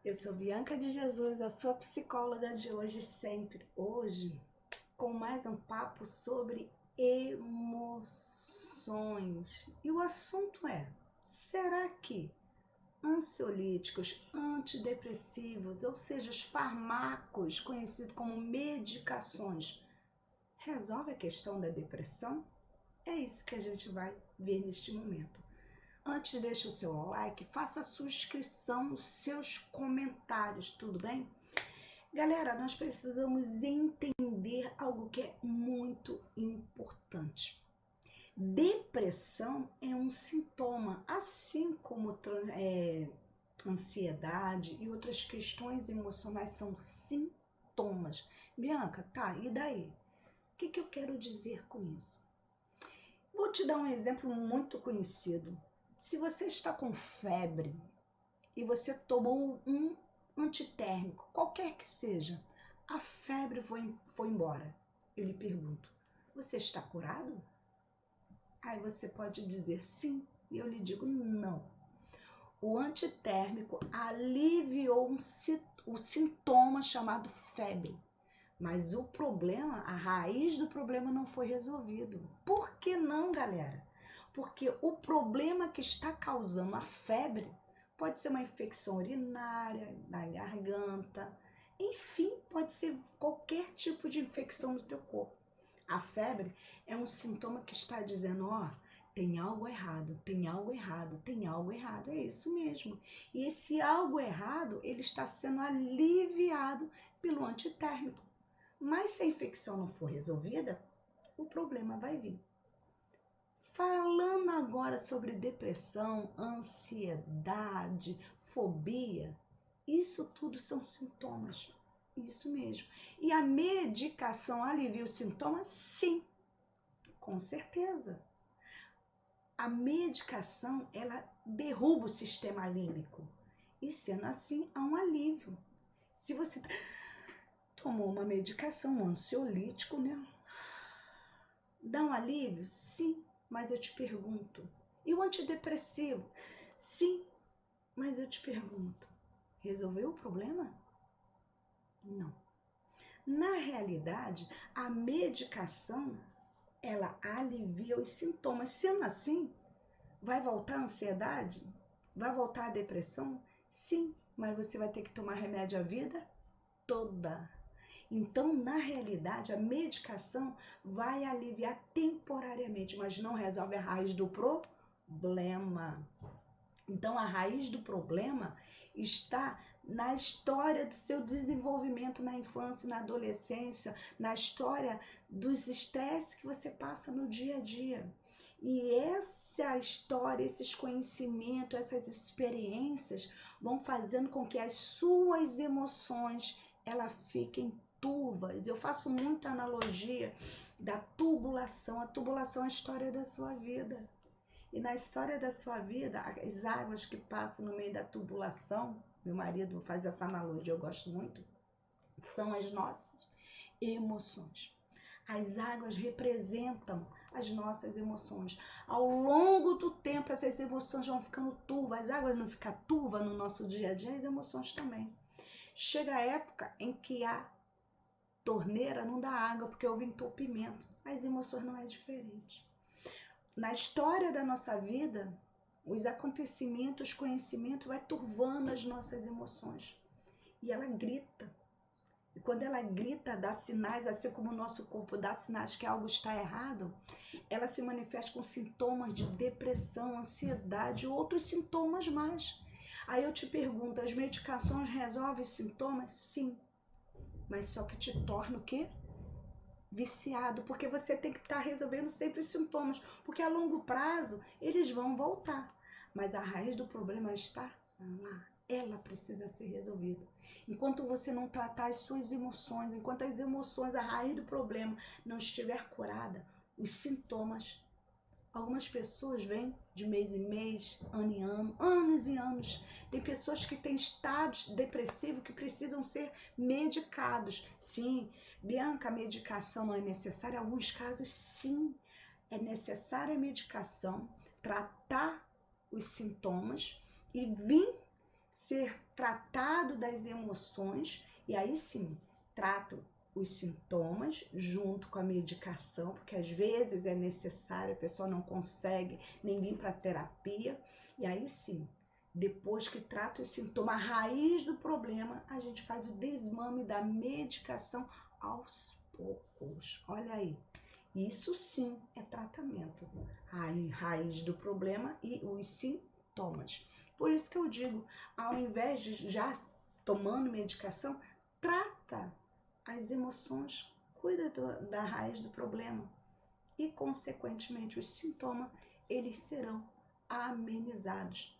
Eu sou Bianca de Jesus, a sua psicóloga de hoje e sempre. Hoje, com mais um papo sobre emoções. E o assunto é: será que ansiolíticos, antidepressivos, ou seja, os fármacos conhecidos como medicações, resolve a questão da depressão? É isso que a gente vai ver neste momento. Antes, deixe o seu like, faça a sua inscrição, os seus comentários, tudo bem? Galera, nós precisamos entender algo que é muito importante. Depressão é um sintoma, assim como ansiedade e outras questões emocionais são sintomas. Bianca, tá, e daí? O que eu quero dizer com isso? Vou te dar um exemplo muito conhecido. Se você está com febre e você tomou um antitérmico, qualquer que seja, a febre foi embora. Eu lhe pergunto, você está curado? Aí você pode dizer sim, e eu lhe digo não. O antitérmico aliviou o sintoma chamado febre, mas o problema, a raiz do problema não foi resolvido. Por que não, galera? Porque o problema que está causando a febre pode ser uma infecção urinária, da garganta, enfim, pode ser qualquer tipo de infecção do teu corpo. A febre é um sintoma que está dizendo, ó, tem algo errado, tem algo errado, tem algo errado. É isso mesmo. E esse algo errado, ele está sendo aliviado pelo antitérmico. Mas se a infecção não for resolvida, o problema vai vir. Falando agora sobre depressão, ansiedade, fobia, isso tudo são sintomas. Isso mesmo. E a medicação alivia os sintomas? Sim, com certeza. A medicação, ela derruba o sistema límbico. E sendo assim, há um alívio. Se você tomou uma medicação, um ansiolítico, né? Dá um alívio? Sim, mas eu te pergunto. E o antidepressivo? Sim, mas eu te pergunto. Resolveu o problema? Não. Na realidade, a medicação, ela alivia os sintomas. Sendo assim, vai voltar a ansiedade? Vai voltar a depressão? Sim, mas você vai ter que tomar remédio a vida toda. Então, na realidade, a medicação vai aliviar temporariamente, mas não resolve a raiz do problema. Então, a raiz do problema está na história do seu desenvolvimento na infância, na adolescência, na história dos estresses que você passa no dia a dia. E essa história, esses conhecimentos, essas experiências vão fazendo com que as suas emoções elas fiquem turvas. Eu faço muita analogia da tubulação. A tubulação é a história da sua vida. E na história da sua vida, as águas que passam no meio da tubulação, meu marido faz essa analogia, eu gosto muito, são as nossas emoções. As águas representam as nossas emoções. Ao longo do tempo, essas emoções vão ficando turvas. As águas não ficam turvas no nosso dia a dia, as emoções também. Chega a época em que a torneira não dá água porque houve entupimento. As emoções não é diferente. Na história da nossa vida, os acontecimentos, os conhecimentos vai turvando as nossas emoções. E ela grita. E quando ela grita, dá sinais, assim como o nosso corpo dá sinais que algo está errado, ela se manifesta com sintomas de depressão, ansiedade e outros sintomas mais. Aí eu te pergunto, as medicações resolvem os sintomas? Sim. Mas só que te torna o quê? Viciado, porque você tem que estar resolvendo sempre os sintomas, porque a longo prazo eles vão voltar, mas a raiz do problema está lá, ela precisa ser resolvida. Enquanto você não tratar as suas emoções, enquanto as emoções, a raiz do problema não estiver curada, os sintomas, algumas pessoas vêm de mês em mês, ano em ano, anos e anos. Tem pessoas que têm estados depressivos que precisam ser medicados. Sim, Bianca, a medicação não é necessária? Em alguns casos, sim, é necessária a medicação, tratar os sintomas e vir ser tratado das emoções, e aí sim, trato os sintomas junto com a medicação, porque às vezes é necessário, a pessoa não consegue nem vir para terapia, e aí sim, depois que trata o sintoma, a raiz do problema, a gente faz o desmame da medicação aos poucos. Olha aí, isso sim é tratamento. A raiz do problema e os sintomas. Por isso que eu digo, ao invés de já tomando medicação, trata as emoções, cuida da raiz do problema e, consequentemente, os sintomas, eles serão amenizados.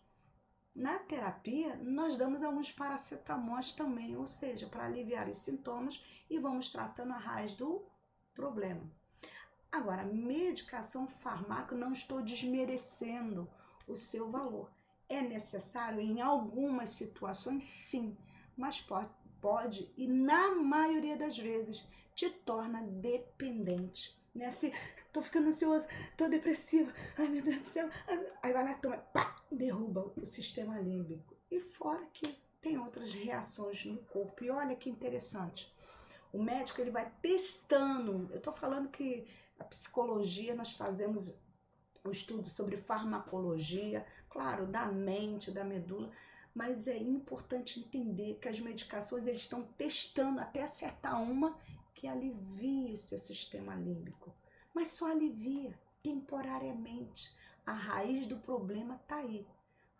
Na terapia, nós damos alguns paracetamóis também, ou seja, para aliviar os sintomas e vamos tratando a raiz do problema. Agora, medicação, fármaco, não estou desmerecendo o seu valor. É necessário em algumas situações, sim, mas pode e na maioria das vezes te torna dependente. Né? Assim, tô ficando ansiosa, tô depressiva, ai meu Deus do céu, aí vai lá, toma, pá, derruba o sistema límbico. E fora que tem outras reações no corpo. E olha que interessante, o médico ele vai testando, eu tô falando que a psicologia nós fazemos um estudo sobre farmacologia, claro, da mente, da medula, mas é importante entender que as medicações eles estão testando até acertar uma que alivie o seu sistema límbico, mas só alivia temporariamente. A raiz do problema está aí.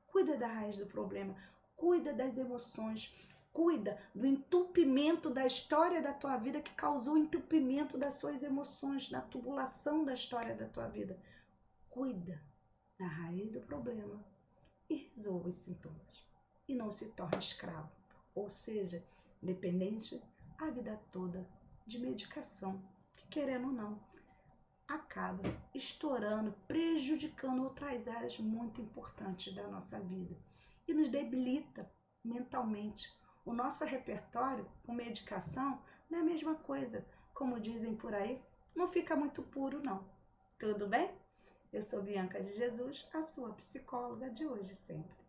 Cuida da raiz do problema, cuida das emoções, cuida do entupimento da história da tua vida que causou o entupimento das suas emoções, na tubulação da história da tua vida. Cuida da raiz do problema e resolva os sintomas. E não se torne escravo, ou seja, dependente a vida toda de medicação, que querendo ou não, acaba estourando, prejudicando outras áreas muito importantes da nossa vida e nos debilita mentalmente. O nosso repertório com medicação não é a mesma coisa, como dizem por aí, não fica muito puro não. Tudo bem? Eu sou Bianca de Jesus, a sua psicóloga de hoje e sempre.